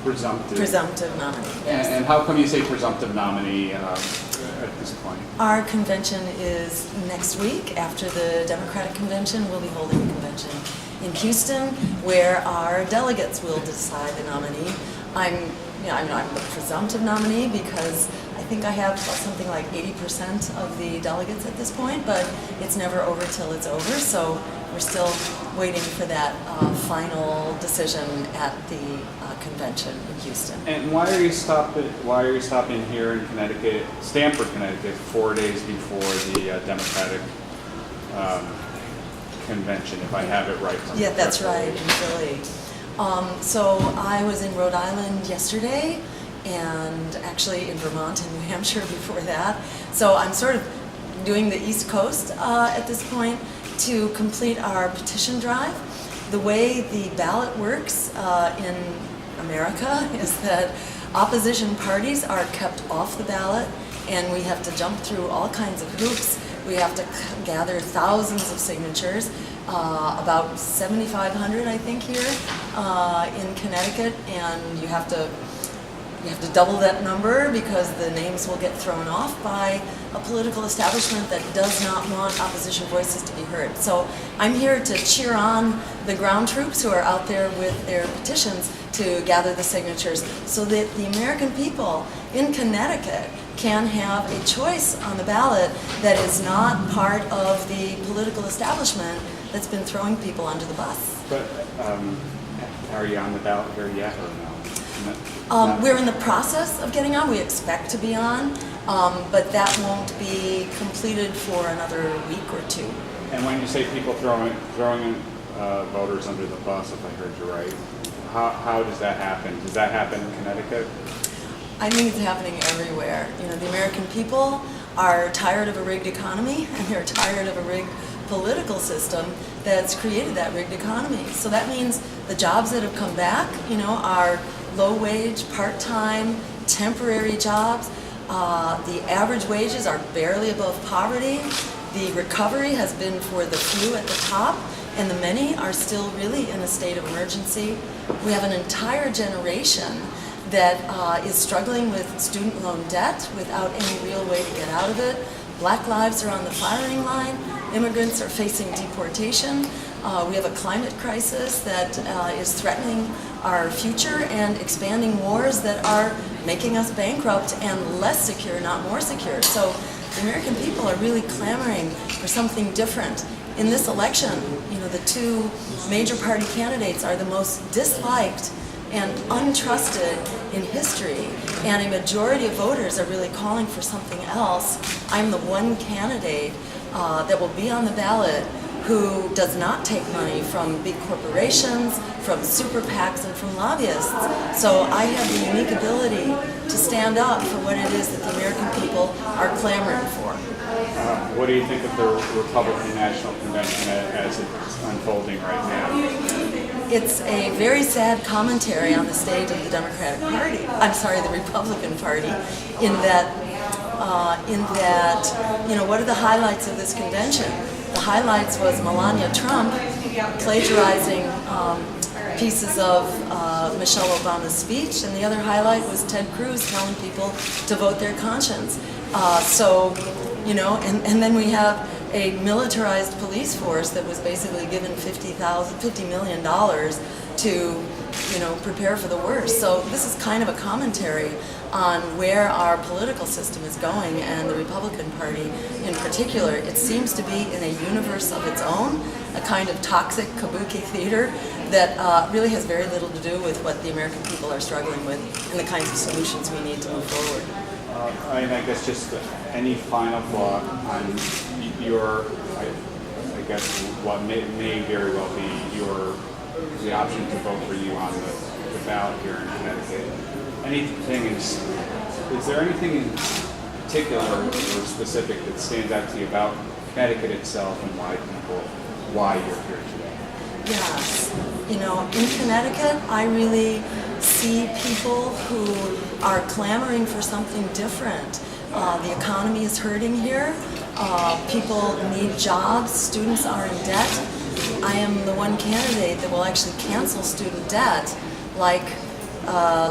Presumptive nominee. And how come you say presumptive nominee at this point? Our convention is next week. After the Democratic convention, we'll be holding a convention in Houston where our delegates will decide the nominee. I'm the presumptive nominee because I think I have something like 80% of the delegates at this point, but it's never over till it's over, so we're still waiting for that final decision at the convention in Houston. And why are you stopping here in Connecticut, Stamford, Connecticut, 4 days before the Democratic convention, if I have it right? Yeah, that's right, in Philly. So I was in Rhode Island yesterday, and actually in Vermont and New Hampshire before that. So I'm sort of doing the East Coast at this point to complete our petition drive. The way the ballot works in America is that opposition parties are kept off the ballot, and we have to jump through all kinds of hoops. We have to gather thousands of signatures, about 7,500 I think here in Connecticut, and you have to double that number because the names will get thrown off by a political establishment that does not want opposition voices to be heard. So I'm here to cheer on the ground troops who are out there with their petitions to gather the signatures so that the American people in Connecticut can have a choice on the ballot that is not part of the political establishment that's been throwing people under the bus. But are you on the ballot here yet or no? We're in the process of getting on. We expect to be on, but that won't be completed for another week or two. And when you say people throwing voters under the bus, if I heard you right, how does that happen? Does that happen in Connecticut? I think it's happening everywhere. You know, the American people are tired of a rigged economy, and they're tired of a rigged political system that's created that rigged economy. So that means the jobs that have come back, you know, are low-wage, part-time, temporary jobs. The average wages are barely above poverty. The recovery has been for the few at the top, and the many are still really in a state of emergency. We have an entire generation that is struggling with student loan debt without any real way to get out of it. Black lives are on the firing line. Immigrants are facing deportation. We have a climate crisis that is threatening our future and expanding wars that are making us bankrupt and less secure, not more secure. So the American people are really clamoring for something different. In this election, you know, the two major party candidates are the most disliked and untrusted in history, and a majority of voters are really calling for something else. I'm the one candidate that will be on the ballot who does not take money from big corporations, from super PACs, and from lobbyists. So I have the unique ability to stand up for what it is that the American people are clamoring for. What do you think of the Republican National Convention as it's unfolding right now? It's a very sad commentary on the state of the Democratic Party. I'm sorry, the Republican Party, in that, you know, what are the highlights of this convention? The highlights was Melania Trump plagiarizing pieces of Michelle Obama's speech, and the other highlight was Ted Cruz telling people to vote their conscience. So, you know, and then we have a militarized police force that was basically given $50 million to, you know, prepare for the worst. So this is kind of a commentary on where our political system is going, and the Republican Party in particular. It seems to be in a universe of its own, a kind of toxic kabuki theater that really has very little to do with what the American people are struggling with and the kinds of solutions we need to move forward. I guess just any final thought on your, I guess, what may very well be the option to vote for you on the ballot here in Connecticut. Is there anything in particular or specific that stands out to you about Connecticut itself and why you're here today? Yes. You know, in Connecticut, I really see people who are clamoring for something different. The economy is hurting here. People need jobs. Students are in debt. I am the one candidate that will actually cancel student debt, like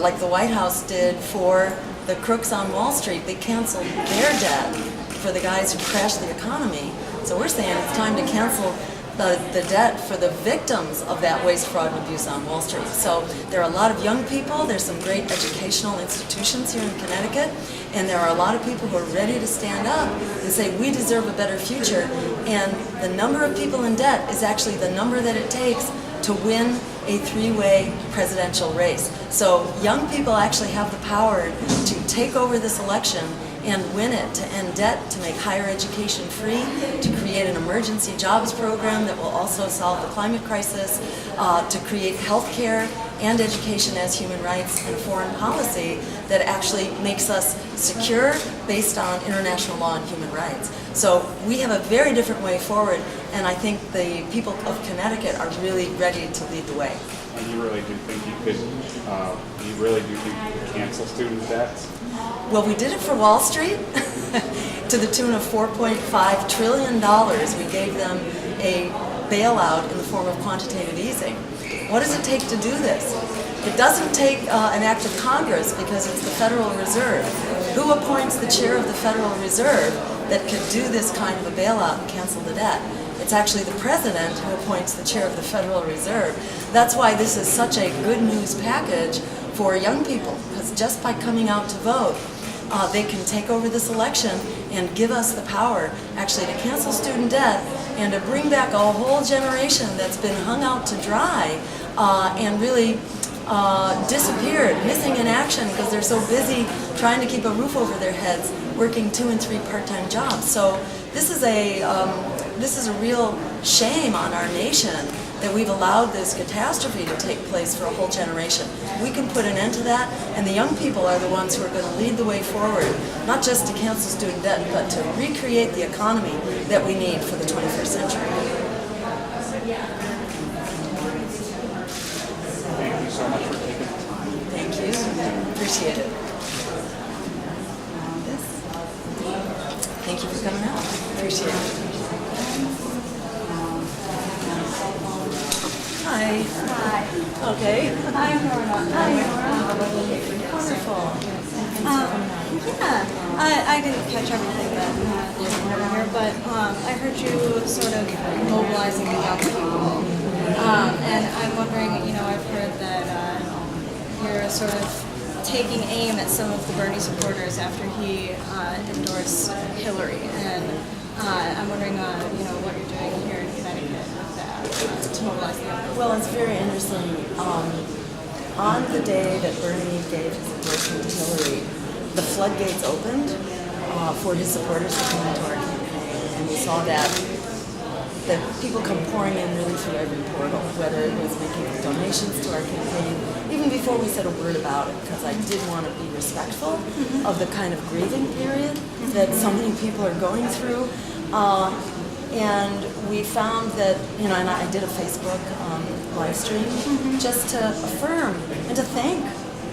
like the White House did for the crooks on Wall Street. They canceled their debt for the guys who crashed the economy. So we're saying it's time to cancel the debt for the victims of that waste, fraud, and abuse on Wall Street. So there are a lot of young people, there's some great educational institutions here in Connecticut, and there are a lot of people who are ready to stand up and say we deserve a better future, and the number of people in debt is actually the number that it takes to win a three-way presidential race. So young people actually have the power to take over this election and win it, to end debt, to make higher education free, to create an emergency jobs program that will also solve the climate crisis, to create health care and education as human rights, and foreign policy that actually makes us secure based on international law and human rights. So we have a very different way forward, and I think the people of Connecticut are really ready to lead the way. And you really do think you could cancel student debts? Well, we did it for Wall Street to the tune of $4.5 trillion. We gave them a bailout in the form of quantitative easing. What does it take to do this? It doesn't take an act of Congress, because it's the Federal Reserve. Who appoints the chair of the Federal Reserve that could do this kind of a bailout and cancel the debt? It's actually the president who appoints the chair of the Federal Reserve. That's why this is such a good news package for young people, because just by coming out to vote, they can take over this election and give us the power actually to cancel student debt and to bring back a whole generation that's been hung out to dry and really disappeared, missing in action because they're so busy trying to keep a roof over their heads, working 2 and 3 part-time jobs. So this is a real shame on our nation that we've allowed this catastrophe to take place for a whole generation. We can put an end to that, and the young people are the ones who are going to lead the way forward, not just to cancel student debt, but to recreate the economy that we need for the 21st century. Thank you so much for taking the time. Thank you. Appreciate it. Thank you for coming out. Appreciate it. Hi. Hi. Okay. Hi, Nora. Hi, Nora. Wonderful. I didn't catch everything that you were here, but I heard you sort of mobilizing the young people. And I'm wondering, I've heard that you're sort of taking aim at some of the Bernie supporters after he endorsed Hillary. And I'm wondering, what you're doing here in Connecticut with that to mobilize the young people. Well, it's very interesting. On the day that Bernie gave his endorsement to Hillary, the floodgates opened for his supporters to come into our campaign, and we saw that people come pouring in really through every portal, whether it was making donations to our campaign, even before we said a word about it, because I did want to be respectful of the kind of grieving period that so many people are going through. And we found that, and I did a Facebook live stream just to affirm and to thank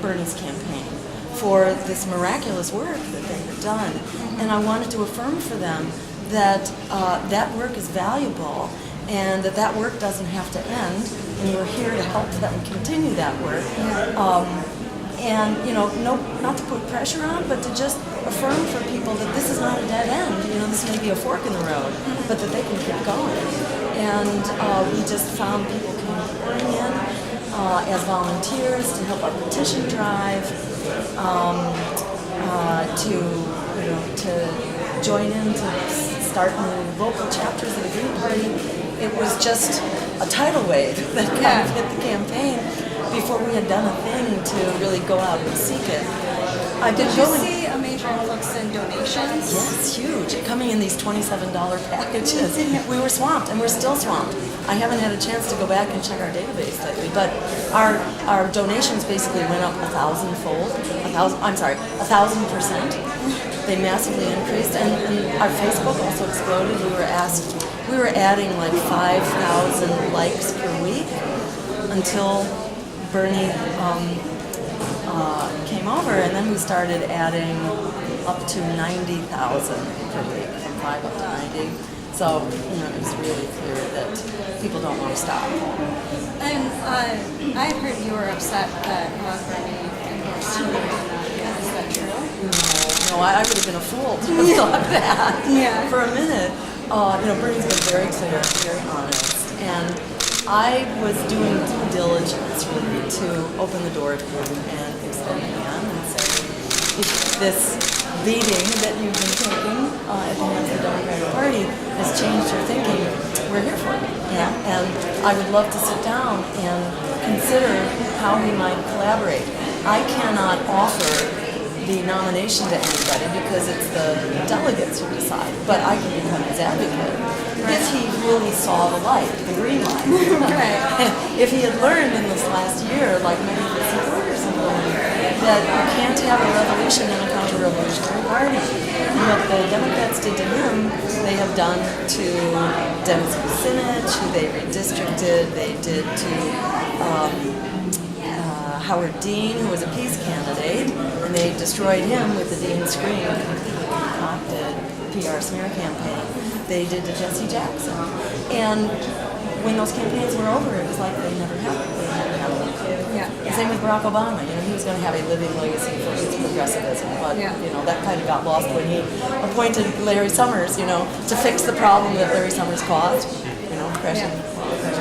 Bernie's campaign for this miraculous work that they had done. And I wanted to affirm for them that that work is valuable and that work doesn't have to end, and we're here to help them continue that work. And not to put pressure on, but to just affirm for people that this is not a dead end. This may be a fork in the road, but that they can keep going. And we just found people pouring in as volunteers to help our petition drive, to join in to start new local chapters of the Green Party. It was just a tidal wave that kind of hit the campaign before we had done a thing to really go out and seek it. Did you see a major influx in donations? Yes, huge. Coming in these $27 packages. We were swamped, and we're still swamped. I haven't had a chance to go back and check our database lately, but our donations basically went up 1,000-fold. 1,000%. They massively increased, and our Facebook also exploded. We were adding like 5,000 likes per week until Bernie came over, and then we started adding up to 90,000 per week, from 5 up to 90. So, it was really clear that people don't want to stop. And I heard you were upset that Bernie endorsed Hillary. Is that true? No, I would have been a fool to have thought that Yeah. for a minute. Bernie's been very clear, very honest, and I was doing due diligence really to open the door to him and extend a hand and say, if this beating that you've been taking at the hands of the Democratic Party has changed your thinking, we're here for you. Yeah. And I would love to sit down and consider how we might collaborate. I cannot offer the nomination to anybody because it's the delegates who decide, but I can become his advocate if he really saw the light, the green light. Right. If he had learned in this last year, like many of his supporters have learned, that you can't have a revolution in a counter-revolutionary party. What the Democrats did to him, they have done to Dennis Kucinich, who they redistricted, they did to Howard Dean, who was a peace candidate, and they destroyed him with the Dean Scream, concocted PR smear campaign. They did to Jesse Jackson. And when those campaigns were over, it was like they never happened. They never happened. Yeah. Same with Barack Obama. He was going to have a living legacy for his progressivism, but Yeah. that kind of got lost when he appointed Larry Summers, to fix the problem that Larry Summers caused, crashing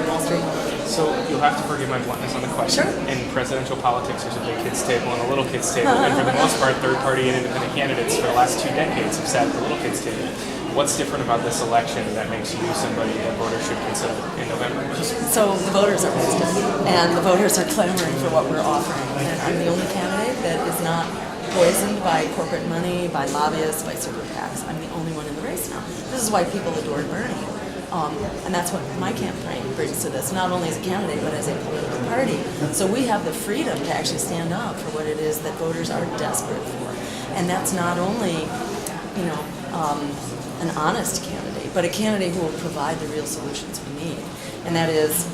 Wall Street. So you'll have to forgive my bluntness on the question. Sure. In presidential politics, there's a big kids table and a little kids table, and for the most part, third-party and independent candidates for the last 2 decades have sat at the little kids table. What's different about this election that makes you somebody that voters should consider in November? So the voters are wisdom, and the voters are clamoring for what we're offering. And I'm the only candidate that is not poisoned by corporate money, by lobbyists, by super PACs. I'm the only one in the race now. This is why people adored Bernie. And that's what my campaign brings to this, not only as a candidate, but as a political party. So we have the freedom to actually stand up for what it is that voters are desperate for. And that's not only, an honest candidate, but a candidate who will provide the real solutions we need. And that is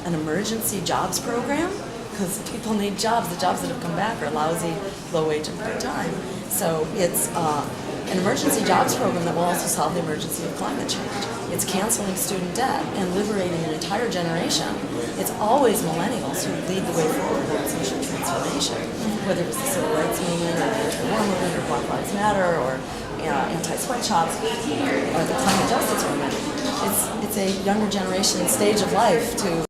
an emergency jobs program, because people need jobs. The jobs that have come back are lousy, low wage, and part-time. So it's an emergency jobs program that will also solve the emergency of climate change. It's canceling student debt and liberating an entire generation. It's always millennials who lead the way forward in social transformation, whether it was the civil rights movement or the anti-war movement or Black Lives Matter or anti-sweatshops or the climate justice movement. It's a younger generation stage of life to